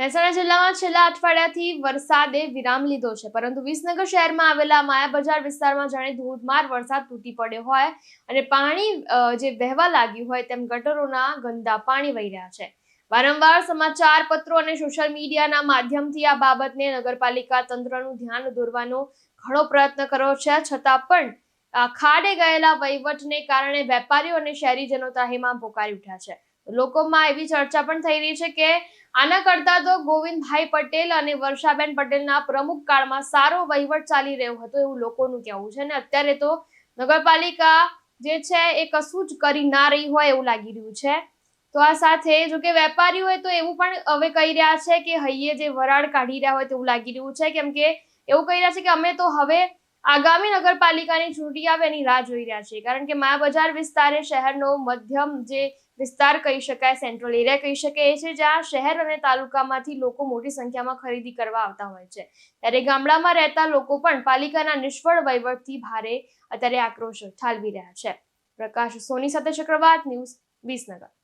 મહેસાણા જિલ્લામાં છેલ્લા અઠવાડિયાથી વરસાદે વિરામ લીધો છે, પરંતુ વિસનગર શહેરમાં આવેલા માયાબજાર વિસ્તારમાં જાણે ધોધમાર વરસાદ તૂટી પડ્યો હોય અને પાણી જે વહેવા લાગ્યું હોય તેમ ગટરોના ગંદા પાણી વહી રહ્યા છે. વારંવાર સમાચાર પત્રો અને સોશિયલ મીડિયાના માધ્યમથી આ બાબતને નગરપાલિકા તંત્રનું ધ્યાન દોરવાનો ઘણો પ્રયત્ન કર્યો છે, છતાં પણ ખાડે ગયેલા વહીવટને કારણે વેપારીઓ અને શહેરીજનો ત્રાહિમામ પોકારી ઉઠ્યા છે. લોકોમાં એવી ચર્ચા પણ થઈ રહી છે કે આના કરતા તો ગોવિંદભાઈ પટેલ અને વર્ષાબેન પટેલના પ્રમુખ કાળમાં સારો વહીવટ ચાલી રહ્યો હતો એવું લોકોનું કહેવું છે, અને અત્યારે તો નગરપાલિકા જે છે એ કશું જ કરી ના રહી હોય એવું લાગી રહ્યું છે. તો આ સાથે જો કે વેપારીઓ હોય તો એવું પણ હવે કહી રહ્યા છે કે હૈયે જે વરાળ કાઢી રહ્યા હોય તેવું લાગી રહ્યું છે, કેમ કે એવું કહી રહ્યા છે કે અમે તો હવે આગામી નગરપાલિકાની ચૂંટણી આવે એની રાહ જોઈ રહ્યા છીએ, કારણ કે માયાબજાર વિસ્તાર શહેરનો મધ્યમ જે વિસ્તાર કહી શકાય, સેન્ટ્રલ એરિયા કહી શકાય છે, જ્યાં શહેર અને તાલુકામાંથી લોકો મોટી સંખ્યામાં ખરીદી કરવા આવતા હોય છે. ત્યારે ગામડામાં રહેતા લોકો પણ પાલિકાના નિષ્ફળ વહીવટથી ભારે અત્યારે આક્રોશ ઠાલવી રહ્યા છે. પ્રકાશ સોની સાથે ચક્રવાત ન્યૂઝ, વિસનગર.